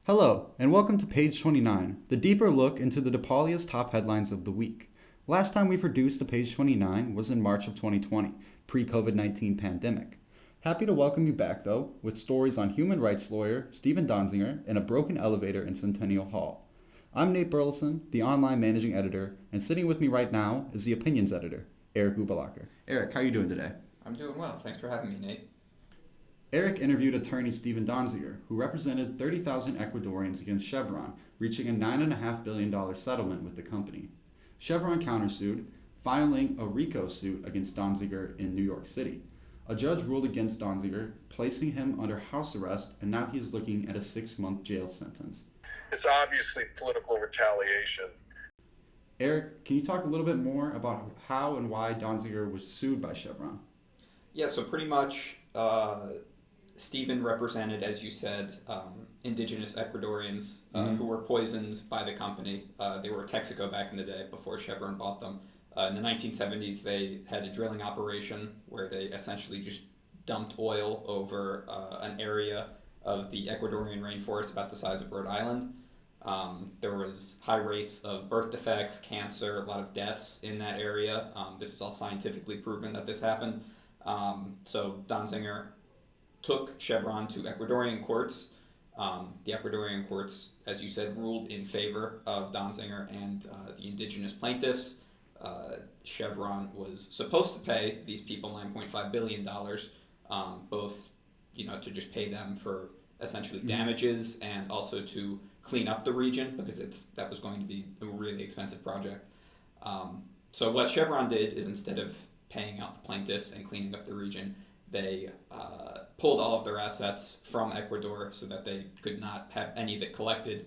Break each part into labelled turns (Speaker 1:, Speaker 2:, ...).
Speaker 1: Hello, and welcome to page 29, the deeper look into the DePaulia's top headlines of the week. Last time we produced the page 29 was in March of 2020, pre-COVID-19 pandemic. Happy to welcome you back, though, with stories on human rights lawyer Stephen Donziger and a broken elevator in Centennial Hall. I'm Nate Burleson, the online managing editor, and sitting with me right now is the opinions editor, Eric Ubalacher. Eric, how are you doing today?
Speaker 2: I'm doing well. Thanks for having me, Nate.
Speaker 1: Eric interviewed attorney Stephen Donziger, who represented 30,000 Ecuadorians against Chevron, reaching a $9.5 billion settlement with the company. Chevron countersued, filing a RICO suit against Donziger in New York City. A judge ruled against Donziger, placing him under house arrest, and now he is looking at a 6-month jail sentence.
Speaker 3: It's obviously political retaliation.
Speaker 1: Eric, can you talk a little bit more about how and why Donziger was sued by Chevron?
Speaker 2: Yeah, so pretty much Stephen represented, as you said, indigenous Ecuadorians who were poisoned by the company. They were Texaco back in the day before Chevron bought them. In the 1970s, they had a drilling operation where they essentially just dumped oil over an area of the Ecuadorian rainforest about the size of Rhode Island. There was high rates of birth defects, cancer, a lot of deaths in that area. This is all scientifically proven that this happened. So Donziger took Chevron to Ecuadorian courts. The Ecuadorian courts, as you said, ruled in favor of Donziger and the indigenous plaintiffs. Chevron was supposed to pay these people $9.5 billion, both to just pay them for essentially damages and also to clean up the region because that was going to be a really expensive project. So what Chevron did is instead of paying out the plaintiffs and cleaning up the region, they pulled all of their assets from Ecuador so that they could not have any of it collected,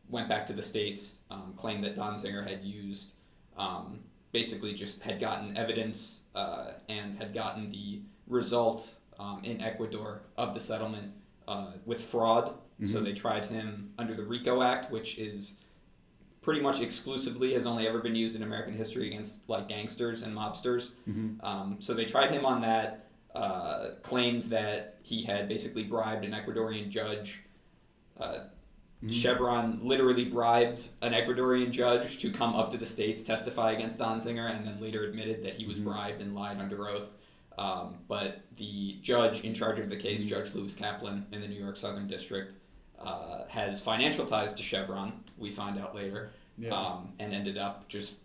Speaker 2: went back to the States, claimed that Donziger had used, basically just had gotten evidence and had gotten the result in Ecuador of the settlement with fraud. So they tried him under the RICO Act, which is pretty much exclusively has only ever been used in American history against like gangsters and mobsters. So they tried him on that, claimed that he had basically bribed an Ecuadorian judge. Chevron literally bribed an Ecuadorian judge to come up to the States, testify against Donziger, and then later admitted that he was bribed and lied under oath. But the judge in charge of the case, Judge Lewis Kaplan in the New York Southern District, has financial ties to Chevron, we find out later, and ended up just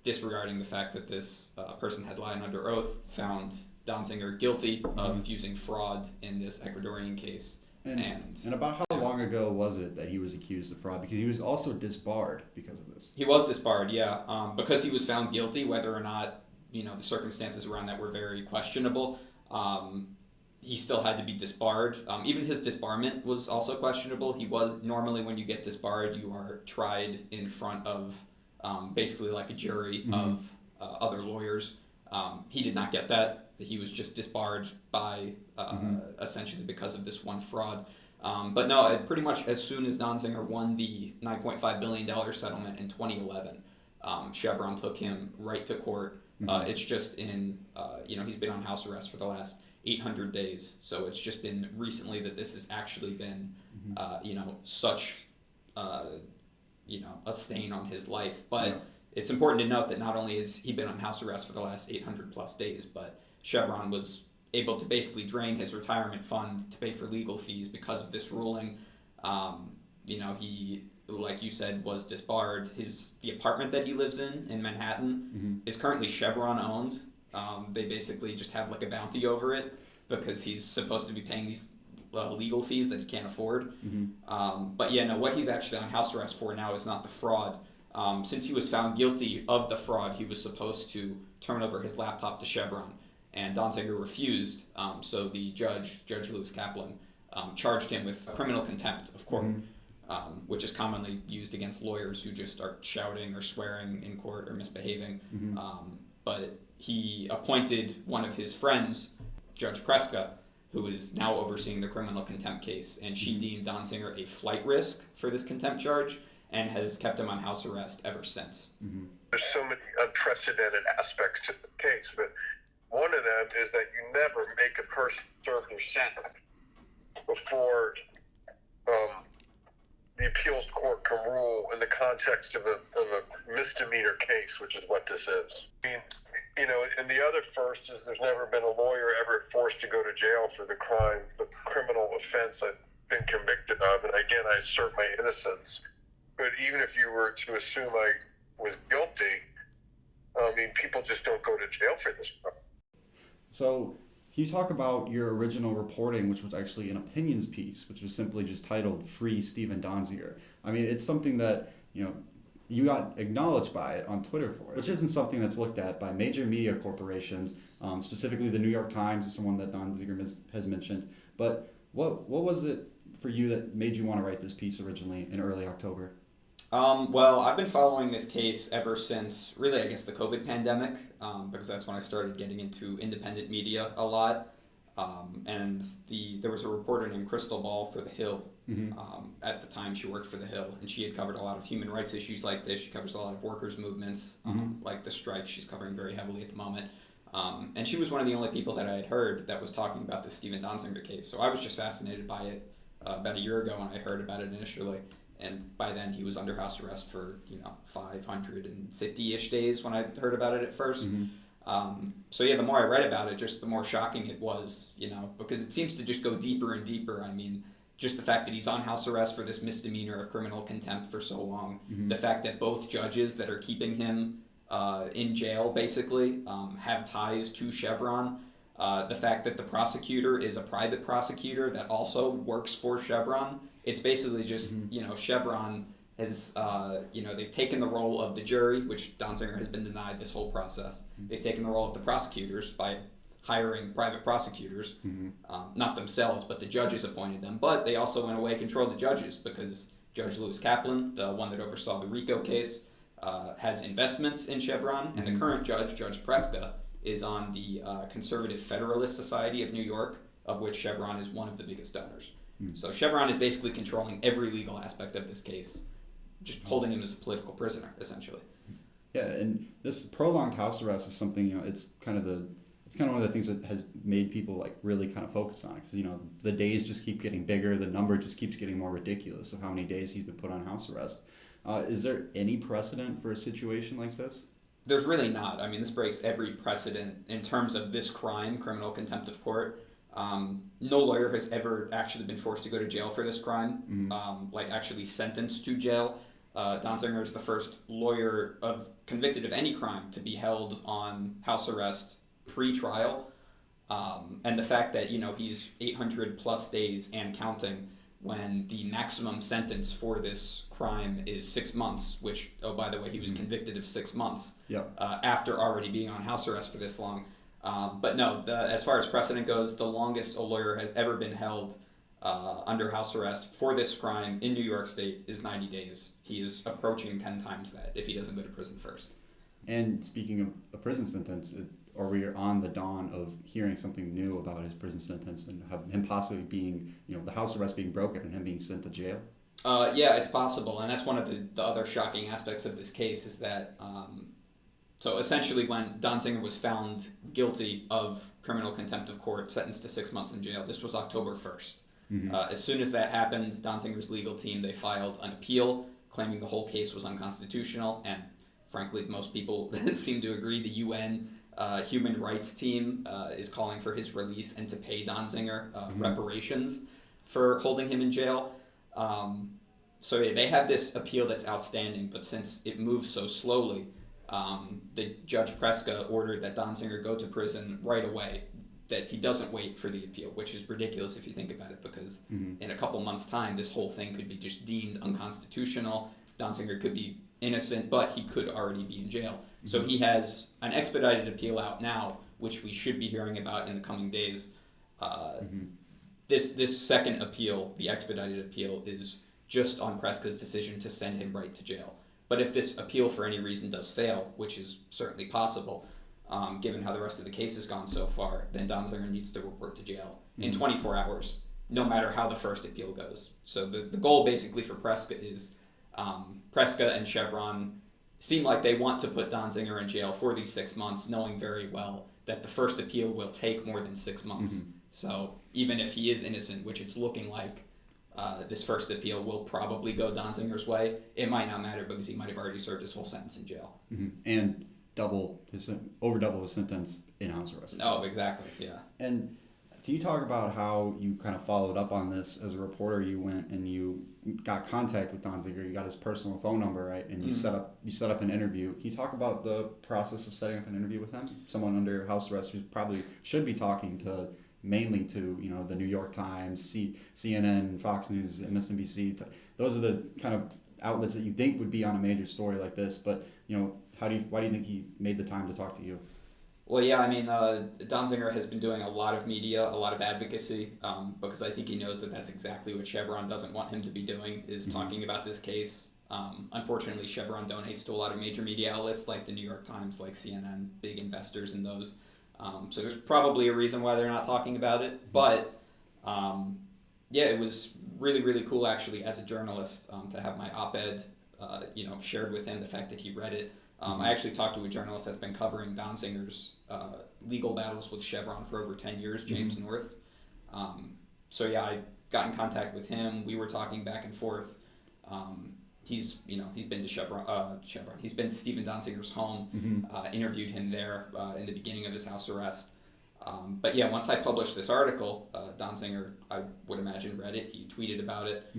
Speaker 2: disregarding the fact that this person had lied under oath, found Donziger guilty of using fraud in this Ecuadorian case. And
Speaker 1: about how long ago was it that he was accused of fraud? Because he was also disbarred because of this.
Speaker 2: He was disbarred, yeah. Because he was found guilty, whether or not the circumstances around that were very questionable. He still had to be disbarred. Even his disbarment was also questionable. He was normally when you get disbarred, you are tried in front of basically like a jury of other lawyers. He did not get that. He was just disbarred by essentially because of this one fraud. But no, pretty much as soon as Donziger won the $9.5 billion settlement in 2011, Chevron took him right to court. It's just he's been on house arrest for the last 800 days. So it's just been recently that this has actually been, such, a stain on his life. But it's important to note that not only has he been on house arrest for the last 800 plus days, but Chevron was able to basically drain his retirement fund to pay for legal fees because of this ruling. He, like you said, was disbarred. The apartment that he lives in Manhattan is currently Chevron owned. They basically just have like a bounty over it because he's supposed to be paying these legal fees that he can't afford. But what he's actually on house arrest for now is not the fraud. Since he was found guilty of the fraud, he was supposed to turn over his laptop to Chevron, and Donziger refused. So the Judge Lewis Kaplan, charged him with criminal contempt of court, which is commonly used against lawyers who just start shouting or swearing in court or misbehaving. But he appointed one of his friends, Judge Preska, who is now overseeing the criminal contempt case, and she deemed Donziger a flight risk for this contempt charge and has kept him on house arrest ever since.
Speaker 3: There's so many unprecedented aspects to the case, but one of them is that you never make a person serve their sentence before appeals court can rule in the context of a misdemeanor case, which is what this is. I mean, and the other first is there's never been a lawyer ever forced to go to jail for the crime, the criminal offense I've been convicted of. And again, I assert my innocence. But even if you were to assume I was guilty, I mean, people just don't go to jail for this crime.
Speaker 1: So, can you talk about your original reporting, which was actually an opinions piece, which was simply just titled "Free Stephen Donziger"? I mean, it's something that you got acknowledged by it on Twitter for it, which isn't something that's looked at by major media corporations, specifically the New York Times is someone that Donziger has mentioned. But what was it for you that made you want to write this piece originally in early October?
Speaker 2: Well, I've been following this case ever since, really, I guess, the COVID pandemic, because that's when I started getting into independent media a lot. And there was a reporter named Crystal Ball for The Hill.
Speaker 1: Mm-hmm.
Speaker 2: At the time, she worked for The Hill, and she had covered a lot of human rights issues like this. She covers a lot of workers' movements, like the strike. She's covering very heavily at the moment. And she was one of the only people that I had heard that was talking about the Stephen Donziger case. So I was just fascinated by it about a year ago when I heard about it initially. And by then, he was under house arrest for 550-ish days when I heard about it at first.
Speaker 1: Mm-hmm.
Speaker 2: So yeah, the more I read about it, just the more shocking it was, because it seems to just go deeper and deeper. I mean, just the fact that he's on house arrest for this misdemeanor of criminal contempt for so long, the fact that both judges that are keeping him in jail, basically, have ties to Chevron, the fact that the prosecutor is a private prosecutor that also works for Chevron. It's basically just, Chevron has, they've taken the role of the jury, which Donziger has been denied this whole process. They've taken the role of the prosecutors by hiring private prosecutors, not themselves, but the judges appointed them. But they also, in a way, control the judges because Judge Lewis Kaplan, the one that oversaw the RICO case, has investments in Chevron, and the current judge, Judge Preska, is on the Conservative Federalist Society of New York, of which Chevron is one of the biggest donors. So Chevron is basically controlling every legal aspect of this case, just holding him as a political prisoner, essentially.
Speaker 1: Yeah, and this prolonged house arrest is something, it's kind of one of the things that has made people really kind of focus on it, because the days just keep getting bigger, the number just keeps getting more ridiculous of how many days he's been put on house arrest. Is there any precedent for a situation like this?
Speaker 2: There's really not. I mean, this breaks every precedent in terms of this crime, criminal contempt of court. No lawyer has ever actually been forced to go to jail for this crime, actually sentenced to jail. Donziger is the first lawyer convicted of any crime to be held on house arrest pre-trial. And the fact that, he's 800 plus days and counting when the maximum sentence for this crime is 6 months, which, oh, by the way, he was convicted of 6 months after already being on house arrest for this long. But no, as far as precedent goes, the longest a lawyer has ever been held under house arrest for this crime in New York State is 90 days. He is approaching 10 times that if he doesn't go to prison first.
Speaker 1: And speaking of a prison sentence, are we on the dawn of hearing something new about his prison sentence and him possibly being, the house arrest being broken and him being sent to jail?
Speaker 2: Yeah, it's possible. And that's one of the other shocking aspects of this case is that, so essentially when Donziger was found guilty of criminal contempt of court, sentenced to 6 months in jail, this was October 1st. As soon as that happened, Donziger's legal team, they filed an appeal claiming the whole case was unconstitutional. And frankly, most people seem to agree. The UN human rights team is calling for his release and to pay Donziger reparations for holding him in jail. So they have this appeal that's outstanding, but since it moves so slowly, the Judge Preska ordered that Donziger go to prison right away, that he doesn't wait for the appeal, which is ridiculous if you think about it, because in a couple months' time, this whole thing could be just deemed unconstitutional. Donziger could be innocent, but he could already be in jail. So he has an expedited appeal out now, which we should be hearing about in the coming days. This second appeal, the expedited appeal, is just on Preska's decision to send him right to jail. But if this appeal for any reason does fail, which is certainly possible, given how the rest of the case has gone so far, then Donziger needs to report to jail in 24 hours, no matter how the first appeal goes. So the goal basically for Preska is Preska and Chevron seem like they want to put Donziger in jail for these 6 months, knowing very well that the first appeal will take more than 6 months. So even if he is innocent, which it's looking like this first appeal will probably go Donziger's way. It might not matter because he might have already served his whole sentence in jail.
Speaker 1: Mm-hmm. And over double his sentence in house arrest.
Speaker 2: Oh, exactly, yeah.
Speaker 1: And do you talk about how you kind of followed up on this as a reporter? You went and you got contact with Donziger. You got his personal phone number, right? And you set up an interview. Can you talk about the process of setting up an interview with him? Someone under house arrest who probably should be talking to mainly to the New York Times, CNN, Fox News, MSNBC. Those are the kind of outlets that you think would be on a major story like this. But why do you think he made the time to talk to you?
Speaker 2: Well, yeah, I mean, Donziger has been doing a lot of media, a lot of advocacy, because I think he knows that that's exactly what Chevron doesn't want him to be doing, is talking about this case. Unfortunately, Chevron donates to a lot of major media outlets like the New York Times, like CNN, big investors in those. So there's probably a reason why they're not talking about it. But, yeah, it was really, really cool, actually, as a journalist, to have my op-ed, shared with him, the fact that he read it. I actually talked to a journalist that's been covering Donziger's legal battles with Chevron for over 10 years, James North. So yeah, I got in contact with him. We were talking back and forth. He's been to Chevron. He's been to Stephen Donziger's home, interviewed him there in the beginning of his house arrest. But yeah, once I published this article, Donziger, I would imagine, read it. He tweeted about it.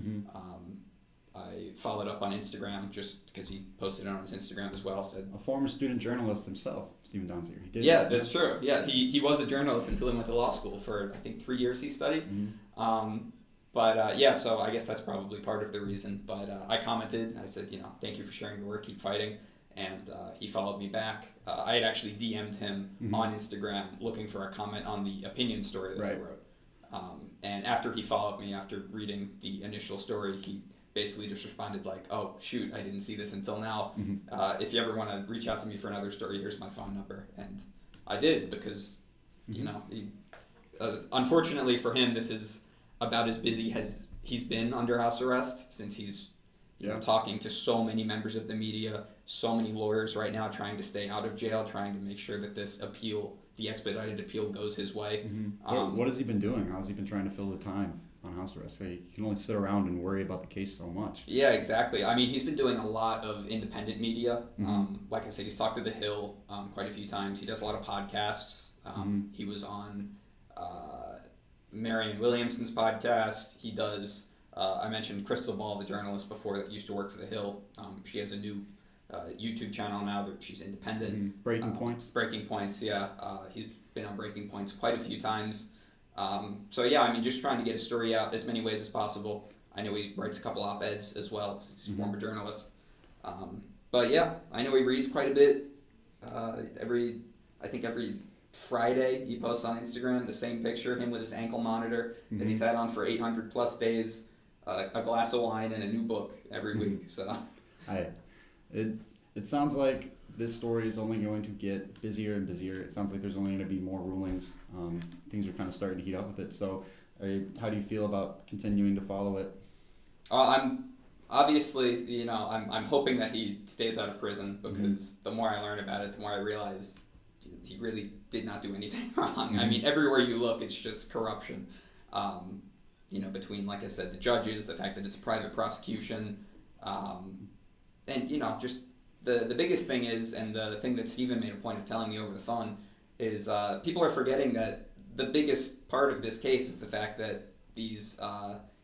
Speaker 2: I followed up on Instagram just because he posted it on his Instagram as well. Said
Speaker 1: a former student journalist himself, Stephen Donziger. He did.
Speaker 2: Yeah, that's true. Yeah, he was a journalist until he went to law school for I think 3 years he studied. Yeah, so I guess that's probably part of the reason. But I commented. I said, thank you for sharing your work. Keep fighting. And he followed me back. I had actually DM'd him on Instagram looking for a comment on the opinion story that I wrote. And after he followed me, after reading the initial story, he basically just responded like, oh, shoot, I didn't see this until now. If you ever want to reach out to me for another story, here's my phone number. And I did because, unfortunately for him, this is about as busy as he's been under house arrest since he's talking to so many members of the media, so many lawyers right now trying to stay out of jail, trying to make sure that this appeal, the expedited appeal, goes his way.
Speaker 1: What has he been doing? How has he been trying to fill the time on house arrest? He can only sit around and worry about the case so much.
Speaker 2: Yeah, exactly. I mean, he's been doing a lot of independent media. Like I said, he's talked to The Hill quite a few times. He does a lot of podcasts. He was on Marianne Williamson's podcast. He does, I mentioned Crystal Ball, the journalist before that used to work for The Hill. She has a new YouTube channel now that she's independent.
Speaker 1: Breaking Points?
Speaker 2: Breaking Points, yeah. He's been on Breaking Points quite a few times. So yeah, I mean, just trying to get a story out as many ways as possible. I know he writes a couple op-eds as well, since he's a former journalist. But yeah, I know he reads quite a bit. Every Friday he posts on Instagram the same picture, him with his ankle monitor that he's had on for 800 plus days, a glass of wine and a new book every week. So,
Speaker 1: it sounds like this story is only going to get busier and busier. It sounds like there's only going to be more rulings. Things are kind of starting to heat up with it. So how do you feel about continuing to follow it?
Speaker 2: I'm obviously, I'm hoping that he stays out of prison because the more I learn about it, the more I realize he really did not do anything wrong. I mean, everywhere you look, it's just corruption. Between, like I said, the judges, the fact that it's a private prosecution, and, just the biggest thing is, and the thing that Stephen made a point of telling me over the phone, is people are forgetting that the biggest part of this case is the fact that these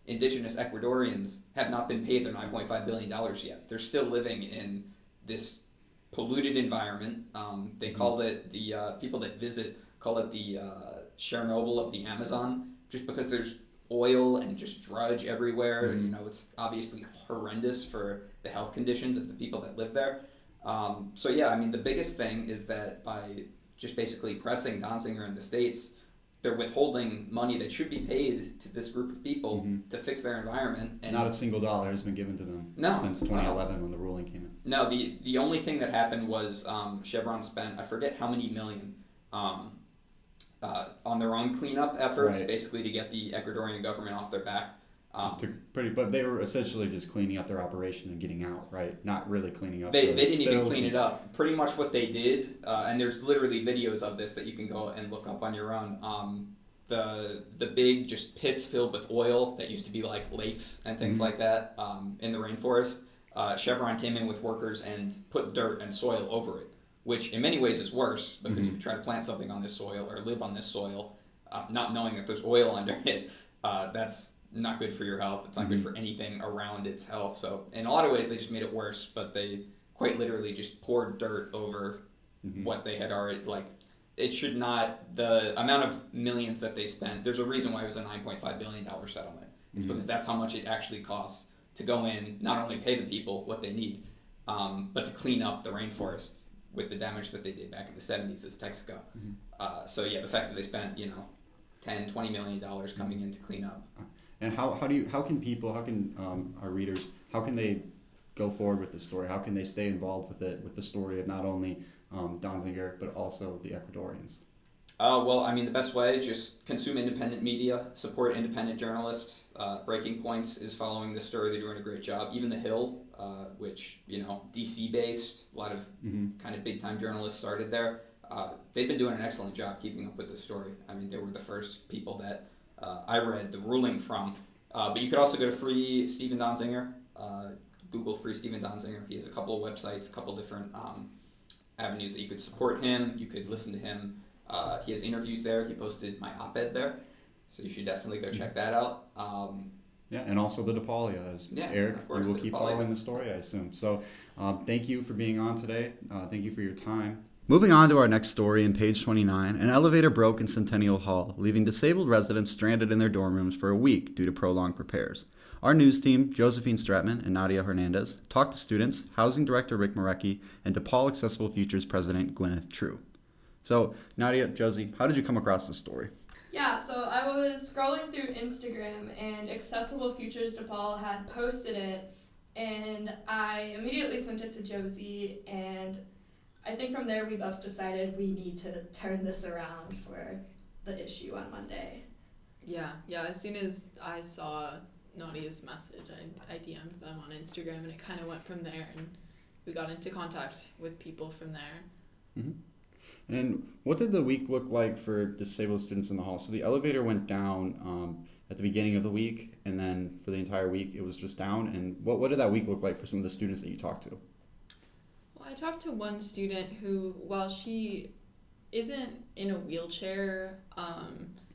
Speaker 2: indigenous Ecuadorians have not been paid their $9.5 billion yet. They're still living in this polluted environment. They call it, the people that visit call it the Chernobyl of the Amazon, just because there's oil and just drudge everywhere. It's obviously horrendous for the health conditions of the people that live there. So yeah, I mean, the biggest thing is that by just basically pressing Donziger in the States, they're withholding money that should be paid to this group of people to fix their environment. And
Speaker 1: not a single dollar has been given to them since 2011 when the ruling came in.
Speaker 2: No, the only thing that happened was Chevron spent, I forget how many million, on their own cleanup efforts, basically to get the Ecuadorian government off their back.
Speaker 1: But they were essentially just cleaning up their operation and getting out, right? Not really cleaning up.
Speaker 2: They didn't even clean it up. Pretty much what they did, and there's literally videos of this that you can go and look up on your own. the big just pits filled with oil that used to be like lakes and things like that in the rainforest. Chevron came in with workers and put dirt and soil over it, which in many ways is worse because if you try to plant something on this soil or live on this soil, not knowing that there's oil under it, that's not good for your health. It's not good for anything around its health. So in a lot of ways, they just made it worse, but they quite literally just poured dirt over what they had already, like, it should not, the amount of millions that they spent, there's a reason why it was a $9.5 billion settlement. It's because that's how much it actually costs to go in, not only pay the people what they need, but to clean up the rainforest with the damage that they did back in the 70s as Texaco. So yeah, the fact that they spent, $10-20 million coming in to clean up.
Speaker 1: And how can our readers, how can they go forward with this story? How can they stay involved with it, with the story of not only Donziger, but also the Ecuadorians?
Speaker 2: Well, I mean, the best way, just consume independent media, support independent journalists. Breaking Points is following this story. They're doing a great job. Even The Hill, which, DC-based, a lot of kind of big-time journalists started there. They've been doing an excellent job keeping up with the story. I mean, they were the first people that I read the ruling from. But you could also go to Free Stephen Donziger. Google Free Stephen Donziger. He has a couple of websites, a couple different avenues that you could support him. You could listen to him. He has interviews there. He posted my op-ed there. So you should definitely go check that out.
Speaker 1: Yeah, and also the DePaulia, as Eric,
Speaker 2: of course,
Speaker 1: you will keep following the story, I assume. So thank you for being on today. Thank you for your time. Moving on to our next story in page 29, an elevator broke in Centennial Hall, leaving disabled residents stranded in their dorm rooms for a week due to prolonged repairs. Our news team, Josephine Stratman and Nadia Hernandez, talked to students, Housing Director Rick Marecki, and DePaul Accessible Futures President Gwyneth True. So, Nadia, Josie, how did you come across this story?
Speaker 4: Yeah, so I was scrolling through Instagram and Accessible Futures DePaul had posted it, and I immediately sent it to Josie, and I think from there we both decided we need to turn this around for the issue on Monday.
Speaker 5: Yeah, as soon as I saw Nadia's message, I DM'd them on Instagram, and it kind of went from there, and we got into contact with people from there.
Speaker 1: And what did the week look like for disabled students in the hall? So the elevator went down at the beginning of the week, and then for the entire week it was just down. And what did that week look like for some of the students that you talked to?
Speaker 5: Well, I talked to one student who, while she isn't in a wheelchair,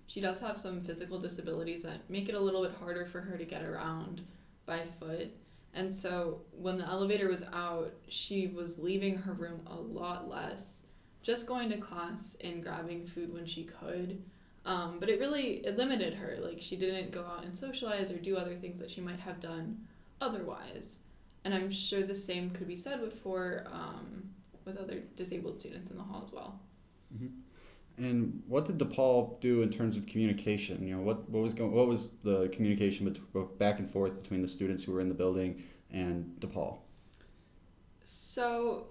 Speaker 5: she does have some physical disabilities that make it a little bit harder for her to get around by foot. And so when the elevator was out, she was leaving her room a lot less, just going to class and grabbing food when she could. But it limited her. Like, she didn't go out and socialize or do other things that she might have done otherwise. And I'm sure the same could be said with other disabled students in the hall as well.
Speaker 1: And what did DePaul do in terms of communication? What was the communication back and forth between the students who were in the building and DePaul?
Speaker 5: So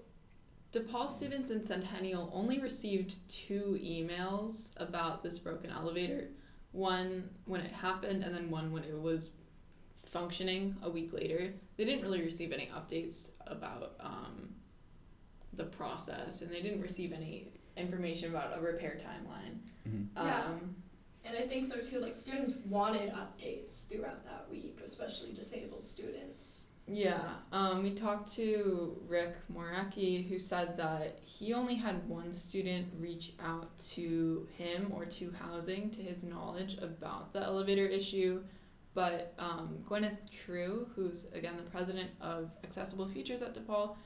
Speaker 5: DePaul students in Centennial only received 2 emails about this broken elevator. One when it happened, and then one when it was functioning a week later. They didn't really receive any updates about the process, and they didn't receive any information about a repair timeline.
Speaker 4: And I think so too, like, students wanted updates throughout that week, especially disabled students.
Speaker 5: We talked to Rick Marecki, who said that he only had one student reach out to him or to housing, to his knowledge, about the elevator issue. But Gwyneth True, who's again the president of Accessible Futures at DePaul,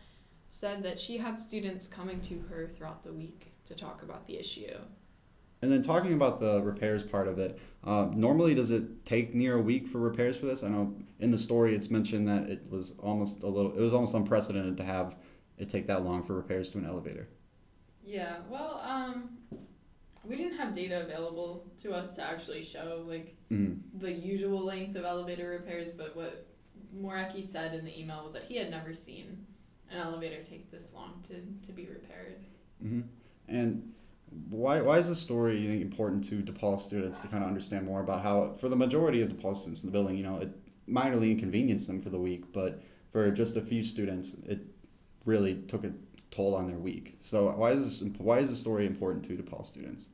Speaker 5: said that she had students coming to her throughout the week to talk about the issue.
Speaker 1: And then talking about the repairs part of it, normally does it take near a week for repairs for this? I know in the story it's mentioned that it was almost unprecedented to have it take that long for repairs to an elevator.
Speaker 5: Yeah, well, we didn't have data available to us to actually show the usual length of elevator repairs, but what Marecki said in the email was that he had never seen an elevator take this long to be repaired.
Speaker 1: And why is this story, you think, important to DePaul students to kind of understand more about how, for the majority of DePaul students in the building, it minorly inconvenienced them for the week, but for just a few students, it really took a toll on their week. So why is this story important to DePaul students?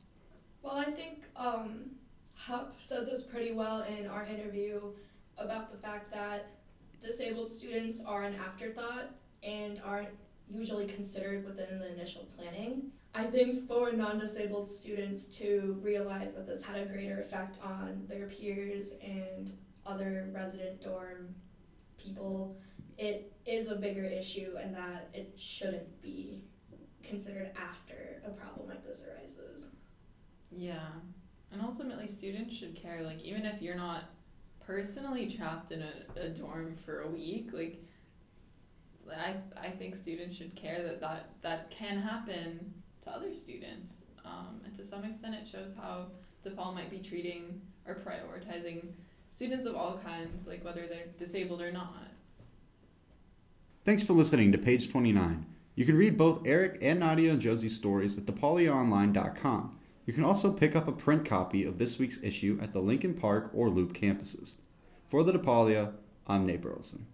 Speaker 4: Well, I think Hupp said this pretty well in our interview about the fact that disabled students are an afterthought and aren't usually considered within the initial planning. I think for non-disabled students to realize that this had a greater effect on their peers and other resident dorm people, it is a bigger issue and that it shouldn't be considered after a problem like this arises.
Speaker 5: Yeah. And ultimately, students should care. Like, even if you're not personally trapped in a dorm for a week, like, I think students should care that can happen to other students. And to some extent, it shows how DePaul might be treating or prioritizing students of all kinds, like whether they're disabled or not.
Speaker 1: Thanks for listening to Page 29. You can read both Eric and Nadia and Josie's stories at DePauliaOnline.com. You can also pick up a print copy of this week's issue at the Lincoln Park or Loop campuses. For the DePaulia, I'm Nate Burleson.